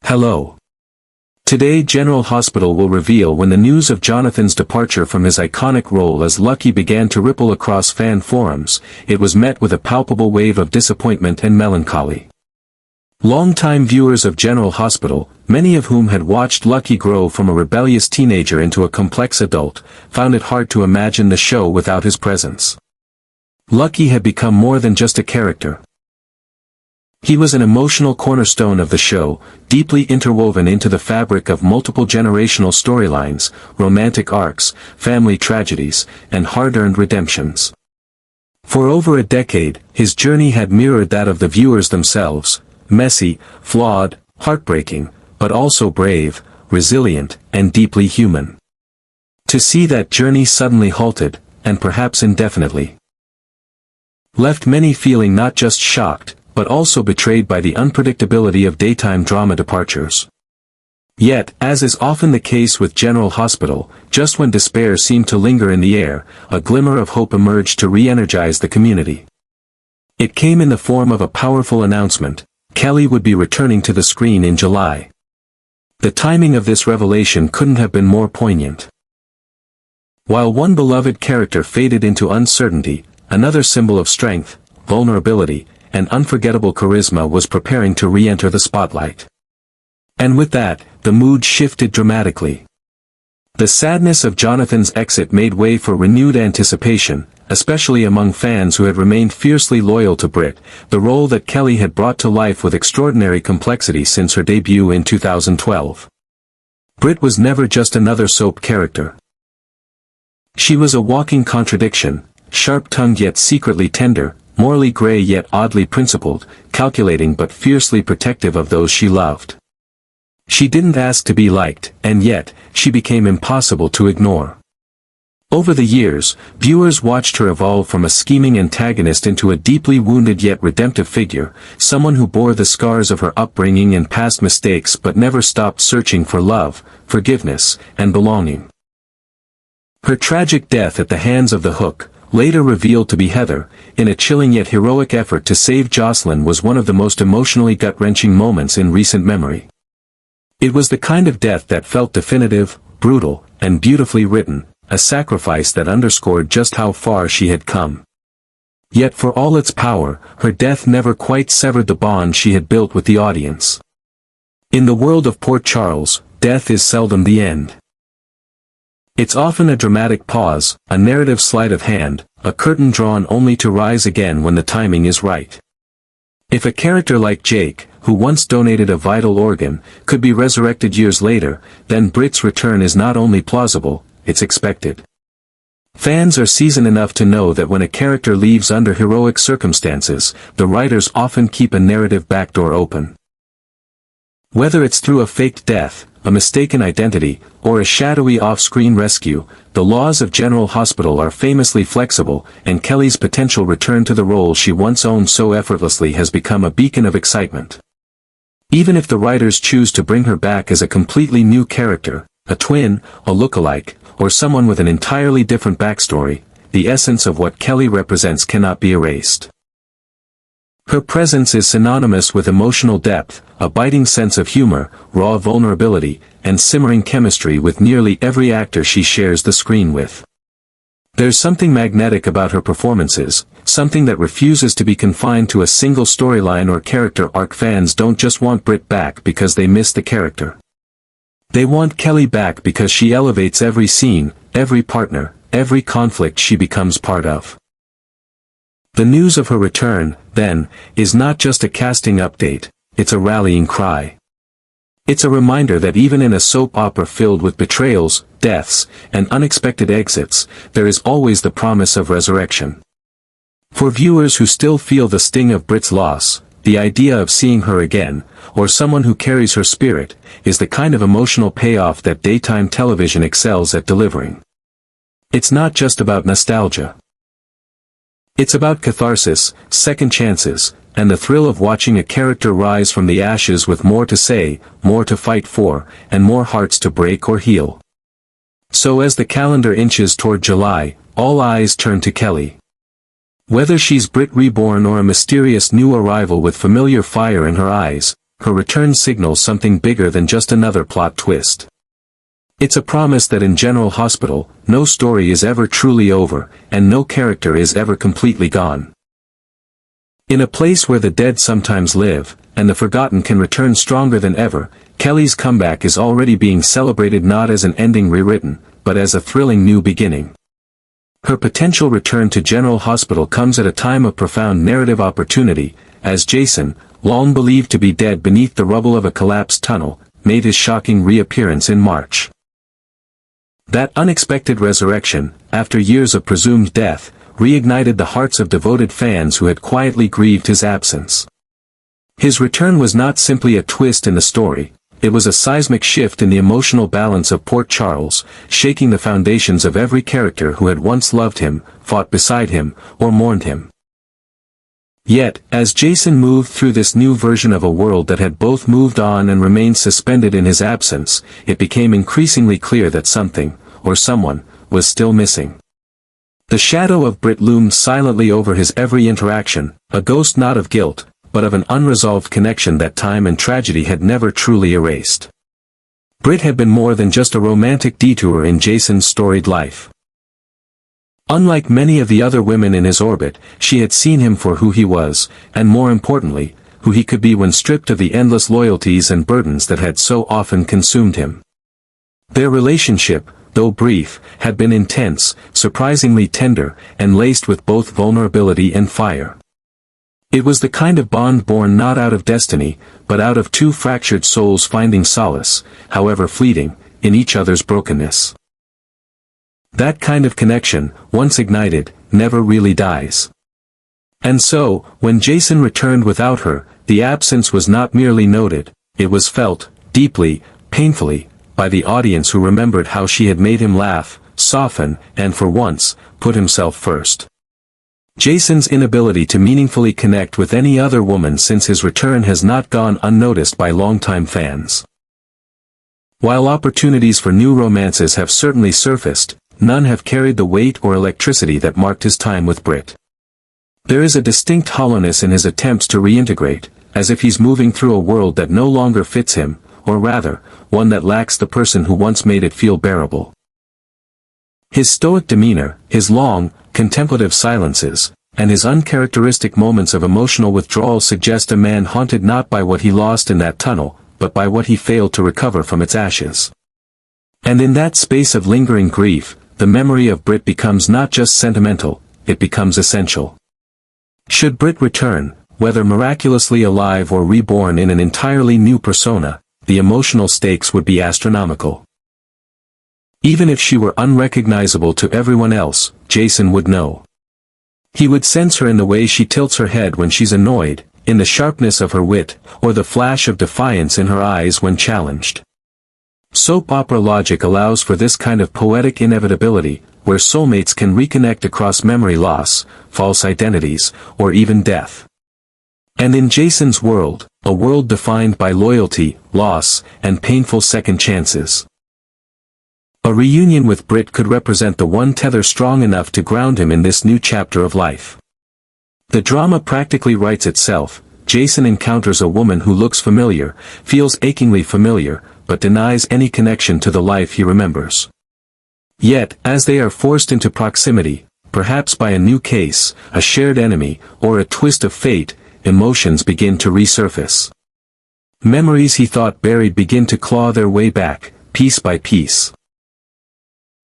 Hello. Today General Hospital will reveal when the news of Jonathan's departure from his iconic role as Lucky began to ripple across fan forums. It was met with a palpable wave of disappointment and melancholy. Longtime viewers of General Hospital, many of whom had watched Lucky grow from a rebellious teenager into a complex adult, found it hard to imagine the show without his presence. Lucky had become more than just a character. He was an emotional cornerstone of the show, deeply interwoven into the fabric of multiple generational storylines, romantic arcs, family tragedies, and hard-earned redemptions. For over a decade, his journey had mirrored that of the viewers themselves, messy, flawed, heartbreaking, but also brave, resilient, and deeply human. To see that journey suddenly halted, and perhaps indefinitely, left many feeling not just shocked, but also betrayed by the unpredictability of daytime drama departures. Yet, as is often the case with General Hospital, just when despair seemed to linger in the air, a glimmer of hope emerged to re-energize the community. It came in the form of a powerful announcement: Kelly would be returning to the screen in July. The timing of this revelation couldn't have been more poignant. While one beloved character faded into uncertainty, another symbol of strength, vulnerability, and unforgettable charisma was preparing to re-enter the spotlight. And with that, the mood shifted dramatically. The sadness of Jonathan's exit made way for renewed anticipation, especially among fans who had remained fiercely loyal to Britt, the role that Kelly had brought to life with extraordinary complexity since her debut in 2012. Britt was never just another soap character. She was a walking contradiction, sharp-tongued yet secretly tender, morally gray yet oddly principled, calculating but fiercely protective of those she loved. She didn't ask to be liked, and yet, she became impossible to ignore. Over the years, viewers watched her evolve from a scheming antagonist into a deeply wounded yet redemptive figure, someone who bore the scars of her upbringing and past mistakes but never stopped searching for love, forgiveness, and belonging. Her tragic death at the hands of the Hook, later revealed to be Heather, in a chilling yet heroic effort to save Jocelyn, was one of the most emotionally gut-wrenching moments in recent memory. It was the kind of death that felt definitive, brutal, and beautifully written, a sacrifice that underscored just how far she had come. Yet for all its power, her death never quite severed the bond she had built with the audience. In the world of Port Charles, death is seldom the end. It's often a dramatic pause, a narrative sleight of hand, a curtain drawn only to rise again when the timing is right. If a character like Jake, who once donated a vital organ, could be resurrected years later, then Britt's return is not only plausible, it's expected. Fans are seasoned enough to know that when a character leaves under heroic circumstances, the writers often keep a narrative backdoor open. Whether it's through a faked death, a mistaken identity, or a shadowy off-screen rescue, the laws of General Hospital are famously flexible, and Kelly's potential return to the role she once owned so effortlessly has become a beacon of excitement. Even if the writers choose to bring her back as a completely new character, a twin, a lookalike, or someone with an entirely different backstory, the essence of what Kelly represents cannot be erased. Her presence is synonymous with emotional depth, a biting sense of humor, raw vulnerability, and simmering chemistry with nearly every actor she shares the screen with. There's something magnetic about her performances, something that refuses to be confined to a single storyline or character arc. Fans don't just want Britt back because they miss the character. They want Kelly back because she elevates every scene, every partner, every conflict she becomes part of. The news of her return, then, is not just a casting update, it's a rallying cry. It's a reminder that even in a soap opera filled with betrayals, deaths, and unexpected exits, there is always the promise of resurrection. For viewers who still feel the sting of Britt's loss, the idea of seeing her again, or someone who carries her spirit, is the kind of emotional payoff that daytime television excels at delivering. It's not just about nostalgia. It's about catharsis, second chances, and the thrill of watching a character rise from the ashes with more to say, more to fight for, and more hearts to break or heal. So as the calendar inches toward July, all eyes turn to Kelly. Whether she's Britt reborn or a mysterious new arrival with familiar fire in her eyes, her return signals something bigger than just another plot twist. It's a promise that in General Hospital, no story is ever truly over, and no character is ever completely gone. In a place where the dead sometimes live, and the forgotten can return stronger than ever, Kelly's comeback is already being celebrated not as an ending rewritten, but as a thrilling new beginning. Her potential return to General Hospital comes at a time of profound narrative opportunity, as Jason, long believed to be dead beneath the rubble of a collapsed tunnel, made his shocking reappearance in March. That unexpected resurrection, after years of presumed death, reignited the hearts of devoted fans who had quietly grieved his absence. His return was not simply a twist in the story, it was a seismic shift in the emotional balance of Port Charles, shaking the foundations of every character who had once loved him, fought beside him, or mourned him. Yet, as Jason moved through this new version of a world that had both moved on and remained suspended in his absence, it became increasingly clear that something, or someone, was still missing. The shadow of Britt loomed silently over his every interaction, a ghost not of guilt, but of an unresolved connection that time and tragedy had never truly erased. Britt had been more than just a romantic detour in Jason's storied life. Unlike many of the other women in his orbit, she had seen him for who he was, and more importantly, who he could be when stripped of the endless loyalties and burdens that had so often consumed him. Their relationship, though brief, had been intense, surprisingly tender, and laced with both vulnerability and fire. It was the kind of bond born not out of destiny, but out of two fractured souls finding solace, however fleeting, in each other's brokenness. That kind of connection, once ignited, never really dies. And so, when Jason returned without her, the absence was not merely noted, it was felt, deeply, painfully, by the audience who remembered how she had made him laugh, soften, and for once, put himself first. Jason's inability to meaningfully connect with any other woman since his return has not gone unnoticed by longtime fans. While opportunities for new romances have certainly surfaced, none have carried the weight or electricity that marked his time with Britt. There is a distinct hollowness in his attempts to reintegrate, as if he's moving through a world that no longer fits him, or rather, one that lacks the person who once made it feel bearable. His stoic demeanor, his long, contemplative silences, and his uncharacteristic moments of emotional withdrawal suggest a man haunted not by what he lost in that tunnel, but by what he failed to recover from its ashes. And in that space of lingering grief, the memory of Britt becomes not just sentimental, it becomes essential. Should Britt return, whether miraculously alive or reborn in an entirely new persona, the emotional stakes would be astronomical. Even if she were unrecognizable to everyone else, Jason would know. He would sense her in the way she tilts her head when she's annoyed, in the sharpness of her wit, or the flash of defiance in her eyes when challenged. Soap opera logic allows for this kind of poetic inevitability, where soulmates can reconnect across memory loss, false identities, or even death. And in Jason's world, a world defined by loyalty, loss, and painful second chances, a reunion with Britt could represent the one tether strong enough to ground him in this new chapter of life. The drama practically writes itself. Jason encounters a woman who looks familiar, feels achingly familiar, but denies any connection to the life he remembers. Yet, as they are forced into proximity, perhaps by a new case, a shared enemy, or a twist of fate, emotions begin to resurface. Memories he thought buried begin to claw their way back, piece by piece.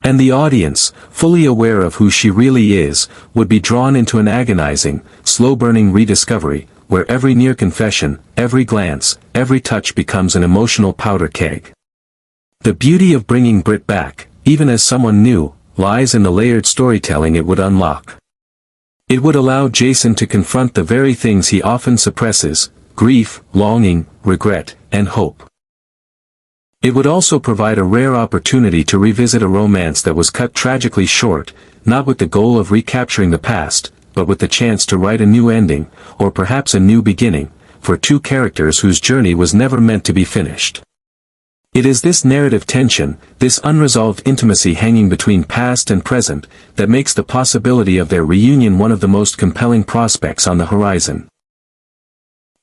And the audience, fully aware of who she really is, would be drawn into an agonizing, slow-burning rediscovery, where every near confession, every glance, every touch becomes an emotional powder keg. The beauty of bringing Britt back, even as someone new, lies in the layered storytelling it would unlock. It would allow Jason to confront the very things he often suppresses: grief, longing, regret, and hope. It would also provide a rare opportunity to revisit a romance that was cut tragically short, not with the goal of recapturing the past, but with the chance to write a new ending, or perhaps a new beginning, for two characters whose journey was never meant to be finished. It is this narrative tension, this unresolved intimacy hanging between past and present, that makes the possibility of their reunion one of the most compelling prospects on the horizon.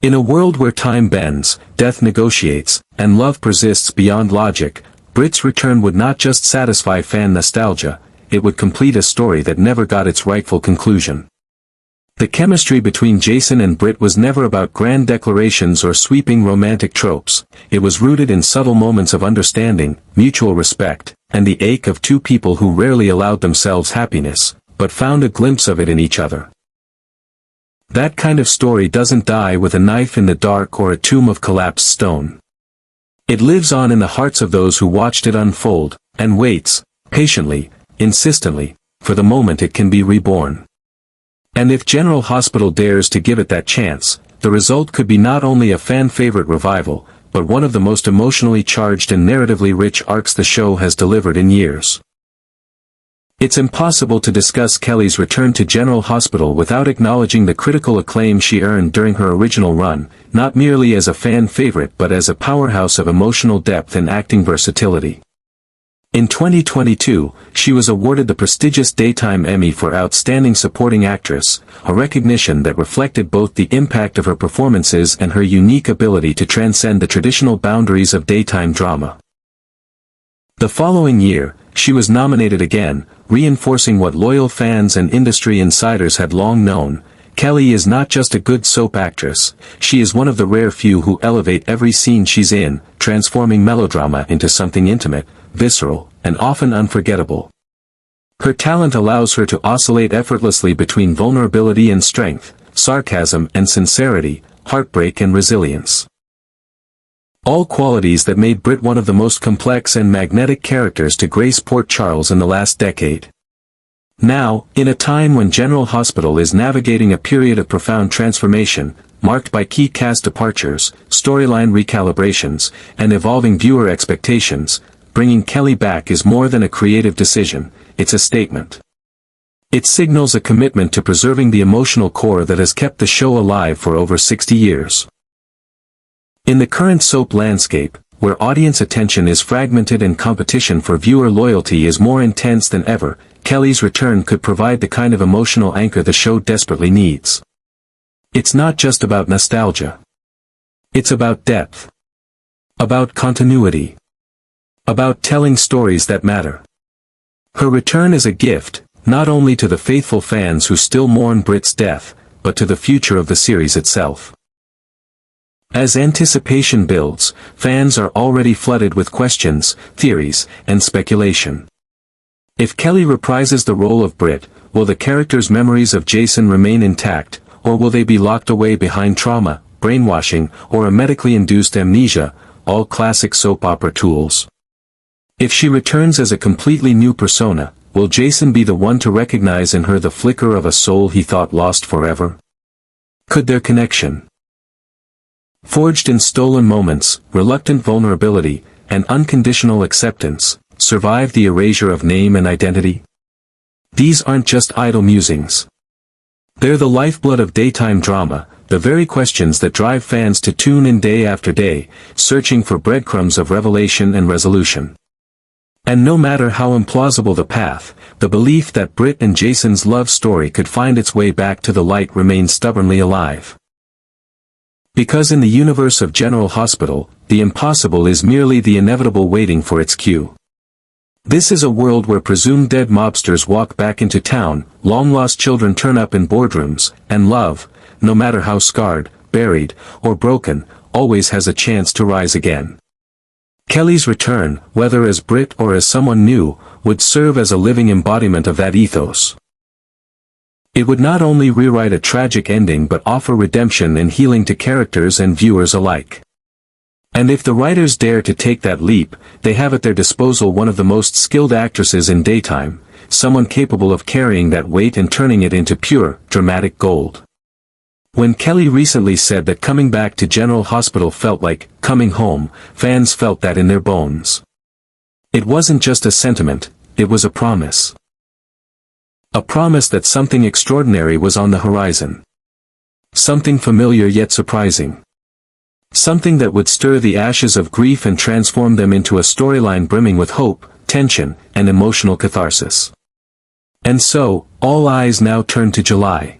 In a world where time bends, death negotiates, and love persists beyond logic, Britt's return would not just satisfy fan nostalgia, it would complete a story that never got its rightful conclusion. The chemistry between Jason and Britt was never about grand declarations or sweeping romantic tropes, it was rooted in subtle moments of understanding, mutual respect, and the ache of two people who rarely allowed themselves happiness, but found a glimpse of it in each other. That kind of story doesn't die with a knife in the dark or a tomb of collapsed stone. It lives on in the hearts of those who watched it unfold, and waits, patiently, insistently, for the moment it can be reborn. And if General Hospital dares to give it that chance, the result could be not only a fan-favorite revival, but one of the most emotionally charged and narratively rich arcs the show has delivered in years. It's impossible to discuss Kelly's return to General Hospital without acknowledging the critical acclaim she earned during her original run, not merely as a fan favorite but as a powerhouse of emotional depth and acting versatility. In 2022, she was awarded the prestigious Daytime Emmy for Outstanding Supporting Actress, a recognition that reflected both the impact of her performances and her unique ability to transcend the traditional boundaries of daytime drama. The following year, she was nominated again, reinforcing what loyal fans and industry insiders had long known: Kelly is not just a good soap actress, she is one of the rare few who elevate every scene she's in, transforming melodrama into something intimate, visceral, and often unforgettable. Her talent allows her to oscillate effortlessly between vulnerability and strength, sarcasm and sincerity, heartbreak and resilience. All qualities that made Britt one of the most complex and magnetic characters to grace Port Charles in the last decade. Now, in a time when General Hospital is navigating a period of profound transformation, marked by key cast departures, storyline recalibrations, and evolving viewer expectations, bringing Kelly back is more than a creative decision, it's a statement. It signals a commitment to preserving the emotional core that has kept the show alive for over 60 years. In the current soap landscape, where audience attention is fragmented and competition for viewer loyalty is more intense than ever, Kelly's return could provide the kind of emotional anchor the show desperately needs. It's not just about nostalgia. It's about depth. About continuity. About telling stories that matter. Her return is a gift, not only to the faithful fans who still mourn Britt's death, but to the future of the series itself. As anticipation builds, fans are already flooded with questions, theories, and speculation. If Kelly reprises the role of Britt, will the character's memories of Jason remain intact, or will they be locked away behind trauma, brainwashing, or a medically induced amnesia, all classic soap opera tools? If she returns as a completely new persona, will Jason be the one to recognize in her the flicker of a soul he thought lost forever? Could their connection, forged in stolen moments, reluctant vulnerability, and unconditional acceptance, survive the erasure of name and identity? These aren't just idle musings. They're the lifeblood of daytime drama, the very questions that drive fans to tune in day after day, searching for breadcrumbs of revelation and resolution. And no matter how implausible the path, the belief that Britt and Jason's love story could find its way back to the light remains stubbornly alive. Because in the universe of General Hospital, the impossible is merely the inevitable waiting for its cue. This is a world where presumed dead mobsters walk back into town, long-lost children turn up in boardrooms, and love, no matter how scarred, buried, or broken, always has a chance to rise again. Kelly's return, whether as Britt or as someone new, would serve as a living embodiment of that ethos. It would not only rewrite a tragic ending but offer redemption and healing to characters and viewers alike. And if the writers dare to take that leap, they have at their disposal one of the most skilled actresses in daytime, someone capable of carrying that weight and turning it into pure, dramatic gold. When Kelly recently said that coming back to General Hospital felt like coming home, fans felt that in their bones. It wasn't just a sentiment, it was a promise. A promise that something extraordinary was on the horizon. Something familiar yet surprising. Something that would stir the ashes of grief and transform them into a storyline brimming with hope, tension, and emotional catharsis. And so, all eyes now turn to July.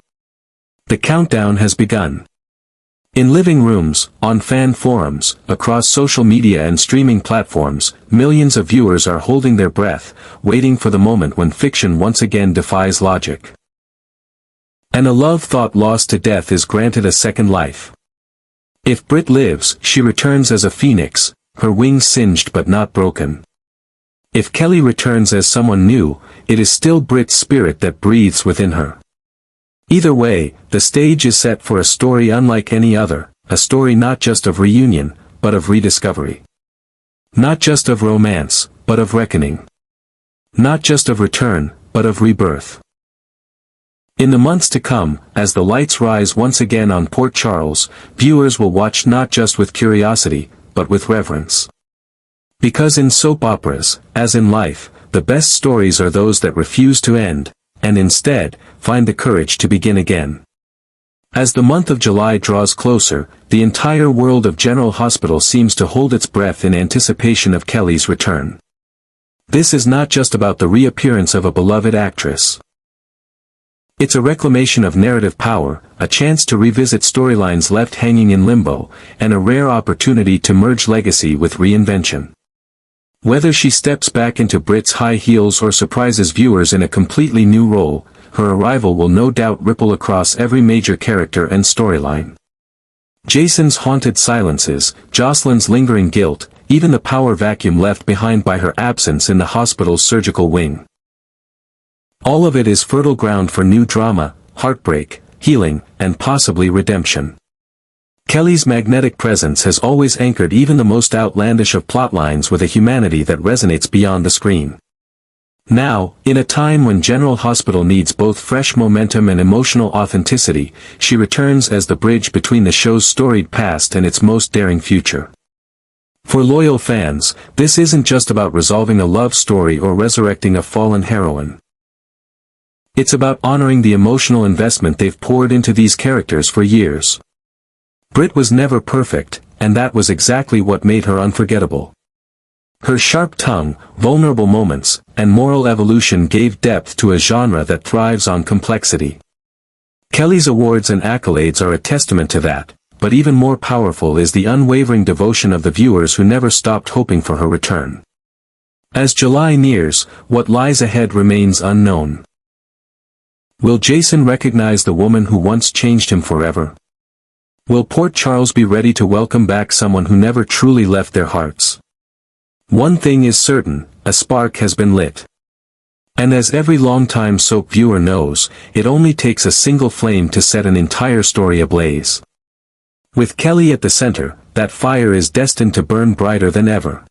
The countdown has begun. In living rooms, on fan forums, across social media and streaming platforms, millions of viewers are holding their breath, waiting for the moment when fiction once again defies logic. And a love thought lost to death is granted a second life. If Britt lives, she returns as a phoenix, her wings singed but not broken. If Kelly returns as someone new, it is still Britt's spirit that breathes within her. Either way, the stage is set for a story unlike any other, a story not just of reunion, but of rediscovery. Not just of romance, but of reckoning. Not just of return, but of rebirth. In the months to come, as the lights rise once again on Port Charles, viewers will watch not just with curiosity, but with reverence. Because in soap operas, as in life, the best stories are those that refuse to end, and instead, find the courage to begin again. As the month of July draws closer, the entire world of General Hospital seems to hold its breath in anticipation of Kelly's return. This is not just about the reappearance of a beloved actress. It's a reclamation of narrative power, a chance to revisit storylines left hanging in limbo, and a rare opportunity to merge legacy with reinvention. Whether she steps back into Britt's high heels or surprises viewers in a completely new role, her arrival will no doubt ripple across every major character and storyline. Jason's haunted silences, Jocelyn's lingering guilt, even the power vacuum left behind by her absence in the hospital's surgical wing. All of it is fertile ground for new drama, heartbreak, healing, and possibly redemption. Kelly's magnetic presence has always anchored even the most outlandish of plotlines with a humanity that resonates beyond the screen. Now, in a time when General Hospital needs both fresh momentum and emotional authenticity, she returns as the bridge between the show's storied past and its most daring future. For loyal fans, this isn't just about resolving a love story or resurrecting a fallen heroine. It's about honoring the emotional investment they've poured into these characters for years. Britt was never perfect, and that was exactly what made her unforgettable. Her sharp tongue, vulnerable moments, and moral evolution gave depth to a genre that thrives on complexity. Kelly's awards and accolades are a testament to that, but even more powerful is the unwavering devotion of the viewers who never stopped hoping for her return. As July nears, what lies ahead remains unknown. Will Jason recognize the woman who once changed him forever? Will Port Charles be ready to welcome back someone who never truly left their hearts? One thing is certain, a spark has been lit. And as every longtime soap viewer knows, it only takes a single flame to set an entire story ablaze. With Kelly at the center, that fire is destined to burn brighter than ever.